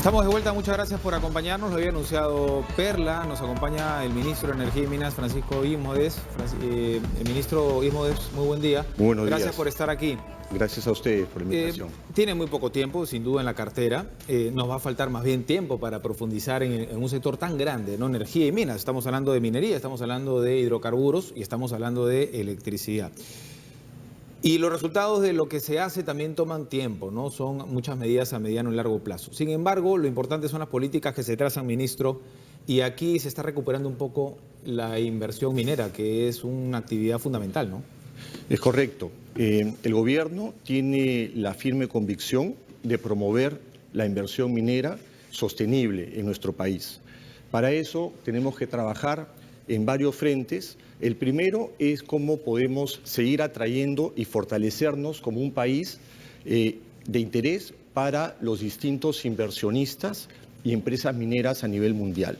Estamos de vuelta, muchas gracias por acompañarnos. Lo había anunciado Perla, nos acompaña el ministro de Energía y Minas, Francisco Ismodes. El ministro Ismodes, muy buen día. Muy buenos Gracias días. por estar aquí. Gracias a ustedes por la invitación. Tiene muy poco tiempo, sin duda, en la cartera. Nos va a faltar más bien tiempo para profundizar en un sector tan grande, ¿no? Energía y minas. Estamos hablando de minería, estamos hablando de hidrocarburos y estamos hablando de electricidad. Y los resultados de lo que se hace también toman tiempo, ¿no? Son muchas medidas a mediano y largo plazo. Sin embargo, lo importante son las políticas que se trazan, ministro, y aquí se está recuperando un poco la inversión minera, que es una actividad fundamental, ¿no? Es correcto. El gobierno tiene la firme convicción de promover la inversión minera sostenible en nuestro país. Para eso tenemos que trabajar en varios frentes. El primero es cómo podemos seguir atrayendo y fortalecernos como un país de interés para los distintos inversionistas y empresas mineras a nivel mundial.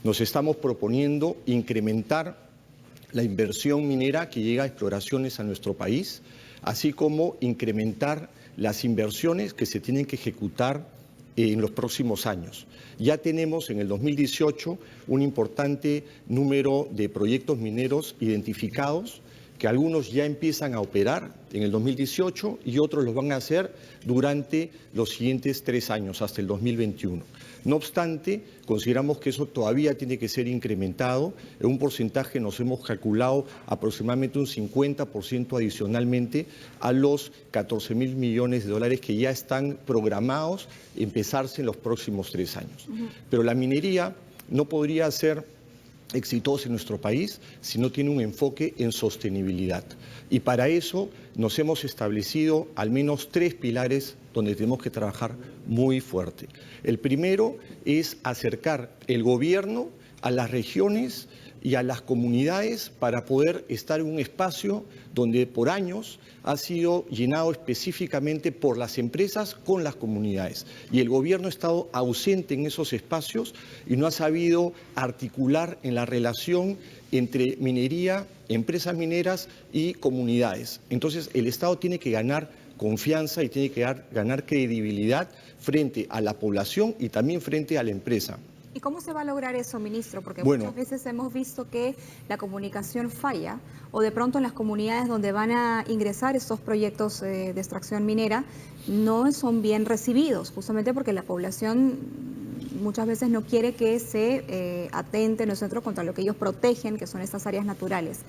Nos estamos proponiendo incrementar la inversión minera que llega a exploraciones a nuestro país, así como incrementar las inversiones que se tienen que ejecutar en los próximos años. Ya tenemos en el 2018 un importante número de proyectos mineros identificados, que algunos ya empiezan a operar en el 2018 y otros lo van a hacer durante los siguientes 3 años, hasta el 2021. No obstante, consideramos que eso todavía tiene que ser incrementado. En un porcentaje nos hemos calculado aproximadamente un 50% adicionalmente a los 14.000 millones de dólares que ya están programados empezarse en los próximos 3 años. Pero la minería no podría ser exitosa en nuestro país si no tiene un enfoque en sostenibilidad. Y para eso nos hemos establecido al menos 3 pilares donde tenemos que trabajar muy fuerte. El primero es acercar el gobierno a las regiones y a las comunidades para poder estar en un espacio donde por años ha sido llenado específicamente por las empresas con las comunidades. Y el gobierno ha estado ausente en esos espacios y no ha sabido articular en la relación entre minería, empresas mineras y comunidades. Entonces el Estado tiene que ganar confianza y tiene que ganar credibilidad frente a la población y también frente a la empresa. ¿Y cómo se va a lograr eso, ministro? Porque muchas veces hemos visto que la comunicación falla o de pronto en las comunidades donde van a ingresar estos proyectos de extracción minera no son bien recibidos, justamente porque la población muchas veces no quiere que se atente, ¿no es cierto?, contra lo que ellos protegen, que son estas áreas naturales.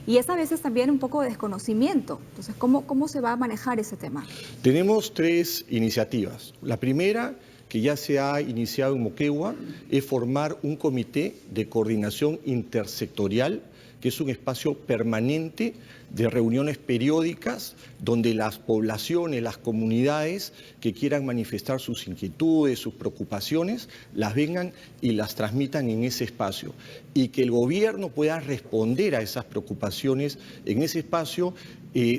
Y es a veces también un poco de desconocimiento. Entonces, ¿cómo se va a manejar ese tema? Tenemos 3 iniciativas. La primera, que ya se ha iniciado en Moquegua, es formar un comité de coordinación intersectorial, que es un espacio permanente de reuniones periódicas donde las poblaciones, las comunidades que quieran manifestar sus inquietudes, sus preocupaciones, las vengan y las transmitan en ese espacio. Y que el gobierno pueda responder a esas preocupaciones en ese espacio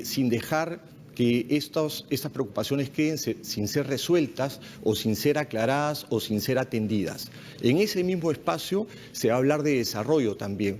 sin dejar que estas preocupaciones queden sin ser resueltas o sin ser aclaradas o sin ser atendidas. En ese mismo espacio se va a hablar de desarrollo también.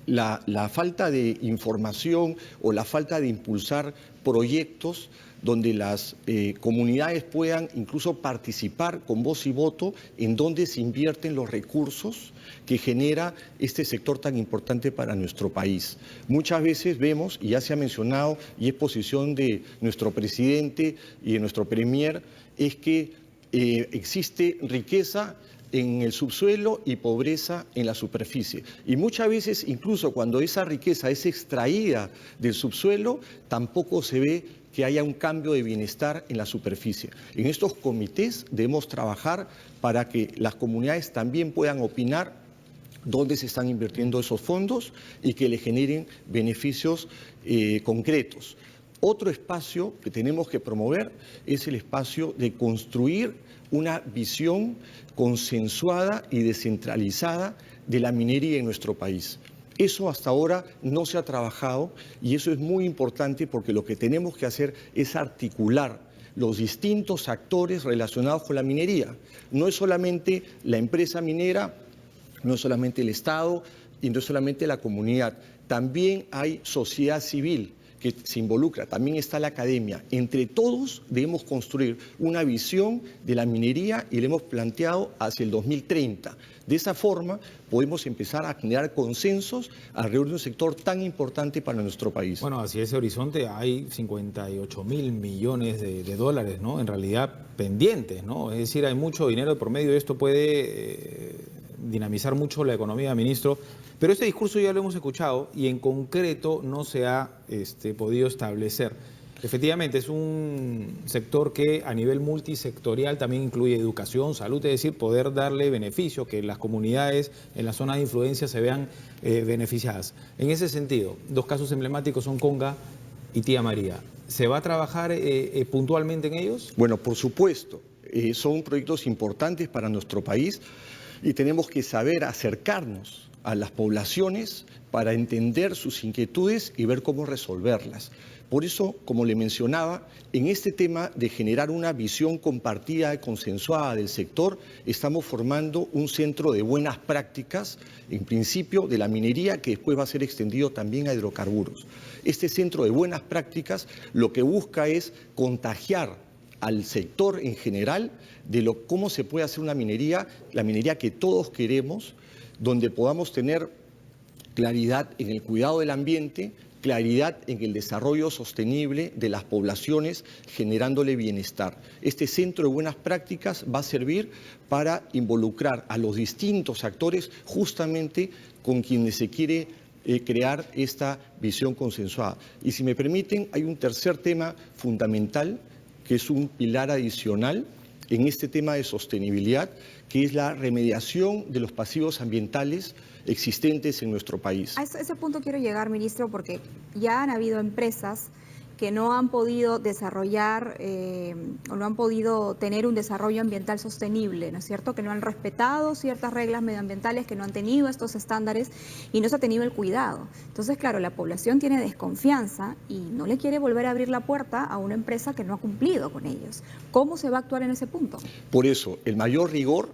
La falta de información o la falta de impulsar proyectos donde las comunidades puedan incluso participar con voz y voto en dónde se invierten los recursos que genera este sector tan importante para nuestro país. Muchas veces vemos, y ya se ha mencionado, y es posición de nuestro presidente y de nuestro premier, es que existe riqueza en el subsuelo y pobreza en la superficie. Y muchas veces, incluso cuando esa riqueza es extraída del subsuelo, tampoco se ve que haya un cambio de bienestar en la superficie. En estos comités debemos trabajar para que las comunidades también puedan opinar dónde se están invirtiendo esos fondos y que le generen beneficios concretos. Otro espacio que tenemos que promover es el espacio de construir una visión consensuada y descentralizada de la minería en nuestro país. Eso hasta ahora no se ha trabajado y eso es muy importante porque lo que tenemos que hacer es articular los distintos actores relacionados con la minería. No es solamente la empresa minera, no es solamente el Estado y no es solamente la comunidad. También hay sociedad civil que se involucra, también está la academia. Entre todos debemos construir una visión de la minería y la hemos planteado hacia el 2030. De esa forma podemos empezar a generar consensos alrededor de un sector tan importante para nuestro país. Bueno, hacia ese horizonte hay 58.000 millones de dólares, ¿no? En realidad pendientes, ¿no? Es decir, hay mucho dinero de por medio. Esto puede dinamizar mucho la economía, ministro. Pero este discurso ya lo hemos escuchado y en concreto no se ha podido establecer. Efectivamente, es un sector que a nivel multisectorial también incluye educación, salud, es decir, poder darle beneficio, que las comunidades en la zona de influencia se vean beneficiadas. En ese sentido, dos casos emblemáticos son Conga y Tía María. ¿Se va a trabajar puntualmente en ellos? Bueno, por supuesto, son proyectos importantes para nuestro país y tenemos que saber acercarnos a las poblaciones para entender sus inquietudes y ver cómo resolverlas. Por eso, como le mencionaba, en este tema de generar una visión compartida y consensuada del sector, estamos formando un centro de buenas prácticas, en principio de la minería, que después va a ser extendido también a hidrocarburos. Este centro de buenas prácticas lo que busca es contagiar al sector en general de cómo se puede hacer una minería, la minería que todos queremos, donde podamos tener claridad en el cuidado del ambiente, claridad en el desarrollo sostenible de las poblaciones, generándole bienestar. Este centro de buenas prácticas va a servir para involucrar a los distintos actores justamente con quienes se quiere crear esta visión consensuada. Y si me permiten, hay un tercer tema fundamental, que es un pilar adicional en este tema de sostenibilidad, que es la remediación de los pasivos ambientales existentes en nuestro país. A ese punto quiero llegar, ministro, porque ya han habido empresas que no han podido desarrollar o no han podido tener un desarrollo ambiental sostenible, ¿no es cierto? Que no han respetado ciertas reglas medioambientales, que no han tenido estos estándares y no se ha tenido el cuidado. Entonces, claro, la población tiene desconfianza y no le quiere volver a abrir la puerta a una empresa que no ha cumplido con ellos. ¿Cómo se va a actuar en ese punto? Por eso, el mayor rigor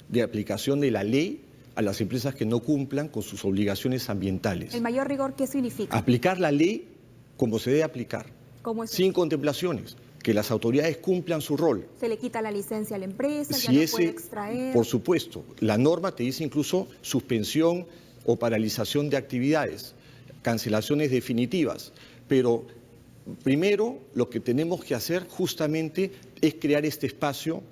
de aplicación de la ley a las empresas que no cumplan con sus obligaciones ambientales. ¿El mayor rigor qué significa? Aplicar la ley como se debe aplicar, ¿Cómo es sin contemplaciones, que las autoridades cumplan su rol. ¿Se le quita la licencia a la empresa? Si ¿Ya no puede extraer? Por supuesto, la norma te dice incluso suspensión o paralización de actividades, cancelaciones definitivas, pero primero lo que tenemos que hacer justamente es crear este espacio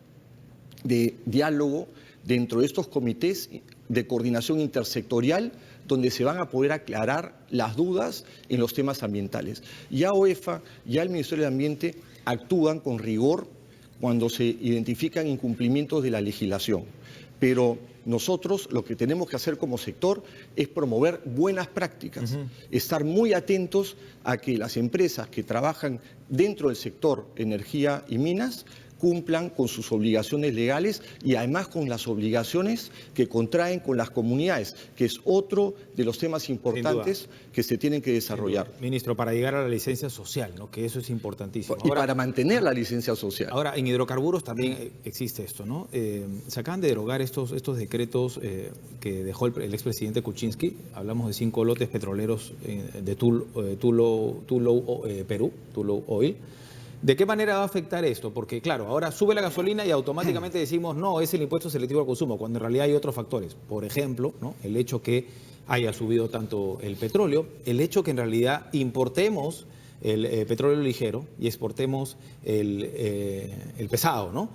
de diálogo dentro de estos comités de coordinación intersectorial, donde se van a poder aclarar las dudas en los temas ambientales. Ya OEFA, ya el Ministerio del Ambiente actúan con rigor cuando se identifican incumplimientos de la legislación. Pero nosotros lo que tenemos que hacer como sector es promover buenas prácticas, estar muy atentos a que las empresas que trabajan dentro del sector energía y minas cumplan con sus obligaciones legales y además con las obligaciones que contraen con las comunidades, que es otro de los temas importantes que se tienen que desarrollar. Ministro, para llegar a la licencia social, ¿no? Que eso es importantísimo. Y ahora, para mantener la licencia social. Ahora, en hidrocarburos también existe esto, ¿no? Se acaban de derogar estos decretos que dejó el expresidente Kuczynski. Hablamos de 5 lotes petroleros de Tullow, Perú, Tullow Oil. ¿De qué manera va a afectar esto? Porque, claro, ahora sube la gasolina y automáticamente decimos, no, es el impuesto selectivo al consumo, cuando en realidad hay otros factores. Por ejemplo, ¿no? El hecho que haya subido tanto el petróleo, el hecho que en realidad importemos el petróleo ligero y exportemos el pesado, ¿no?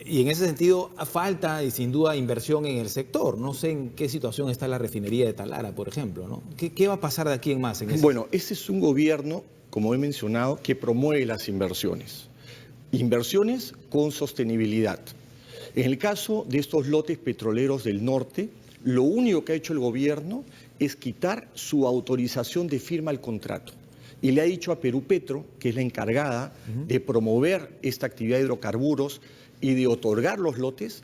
Y en ese sentido falta y sin duda inversión en el sector. No sé en qué situación está la refinería de Talara, por ejemplo, ¿no? ¿Qué va a pasar de aquí en más? Bueno, ese es un gobierno, como he mencionado, que promueve las inversiones. Inversiones con sostenibilidad. En el caso de estos lotes petroleros del norte, lo único que ha hecho el gobierno es quitar su autorización de firma al contrato. Y le ha dicho a Perú Petro, que es la encargada de promover esta actividad de hidrocarburos y de otorgar los lotes,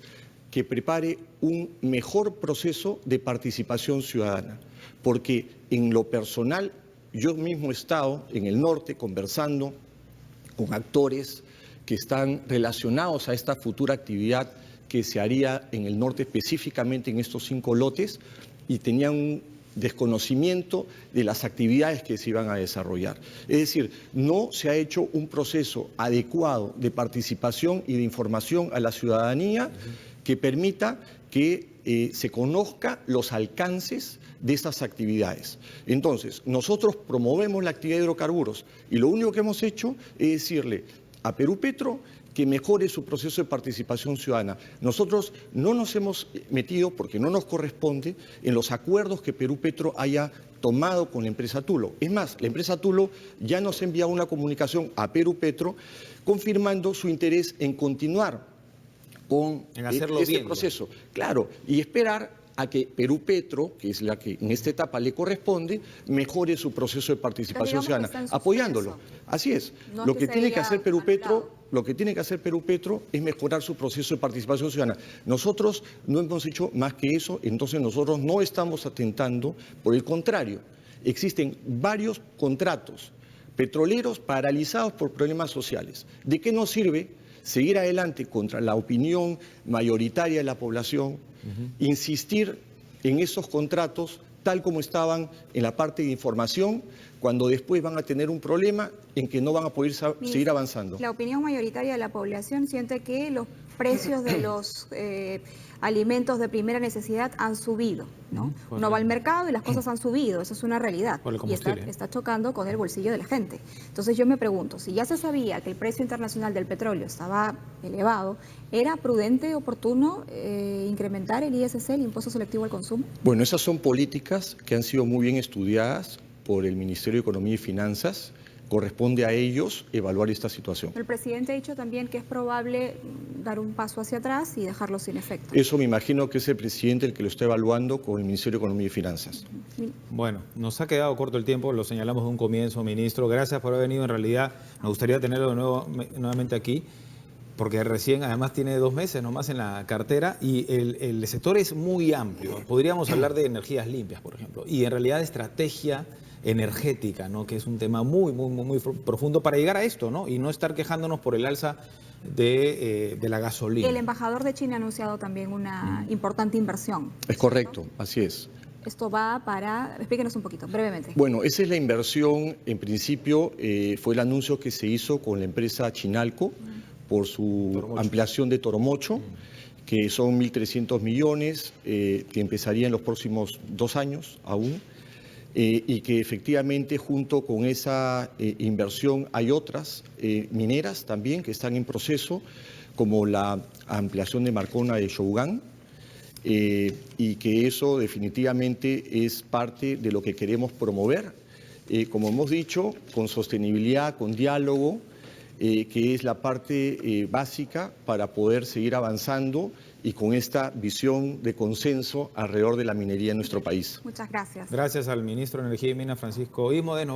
que prepare un mejor proceso de participación ciudadana. Porque en lo personal, yo mismo he estado en el norte conversando con actores que están relacionados a esta futura actividad que se haría en el norte, específicamente en estos 5 lotes, y tenían desconocimiento de las actividades que se iban a desarrollar. Es decir, no se ha hecho un proceso adecuado de participación y de información a la ciudadanía que permita que se conozca los alcances de estas actividades. Entonces, nosotros promovemos la actividad de hidrocarburos y lo único que hemos hecho es decirle a Perupetro que mejore su proceso de participación ciudadana. Nosotros no nos hemos metido, porque no nos corresponde, en los acuerdos que Perupetro haya tomado con la empresa Tulo. Es más, la empresa Tulo ya nos ha enviado una comunicación a Perupetro confirmando su interés en continuar con este proceso. Claro, y esperar a que Perupetro, que es la que en esta etapa le corresponde, mejore su proceso de participación ciudadana, apoyándolo. Así es. Lo que tiene que hacer Perupetro es mejorar su proceso de participación ciudadana. Nosotros no hemos hecho más que eso, entonces nosotros no estamos atentando, por el contrario, existen varios contratos petroleros paralizados por problemas sociales. ¿De qué nos sirve seguir adelante contra la opinión mayoritaria de la población, insistir en esos contratos tal como estaban en la parte de información, cuando después van a tener un problema en que no van a poder seguir avanzando? La opinión mayoritaria de la población siente que los precios de los alimentos de primera necesidad han subido, ¿no? Uno va al mercado y las cosas han subido, eso es una realidad. Y está chocando con el bolsillo de la gente. Entonces yo me pregunto, si ya se sabía que el precio internacional del petróleo estaba elevado, ¿era prudente, oportuno incrementar el ISC, el impuesto selectivo al consumo? Bueno, esas son políticas que han sido muy bien estudiadas por el Ministerio de Economía y Finanzas. Corresponde a ellos evaluar esta situación. El presidente ha dicho también que es probable dar un paso hacia atrás y dejarlo sin efecto. Eso me imagino que es el presidente el que lo está evaluando con el Ministerio de Economía y Finanzas. Bueno, nos ha quedado corto el tiempo, lo señalamos de un comienzo, ministro. Gracias por haber venido. En realidad, nos gustaría tenerlo nuevamente aquí, porque recién además tiene 2 meses nomás en la cartera y el sector es muy amplio. Podríamos hablar de energías limpias, por ejemplo, y en realidad de estrategia energética, ¿no? Que es un tema muy profundo para llegar a esto, ¿no? Y no estar quejándonos por el alza de la gasolina. El embajador de China ha anunciado también una importante inversión. Es correcto, así es. Esto va para... Explíquenos un poquito, brevemente. Bueno, esa es la inversión, en principio, fue el anuncio que se hizo con la empresa Chinalco por su ampliación de Toromocho, que son 1.300 millones, que empezaría en los próximos 2 años aún. Y que efectivamente junto con esa inversión hay otras mineras también que están en proceso, como la ampliación de Marcona de Shougán, y que eso definitivamente es parte de lo que queremos promover, como hemos dicho, con sostenibilidad, con diálogo, que es la parte básica para poder seguir avanzando y con esta visión de consenso alrededor de la minería en nuestro país. Muchas gracias. Gracias al ministro de Energía y Minas, Francisco Ismodes.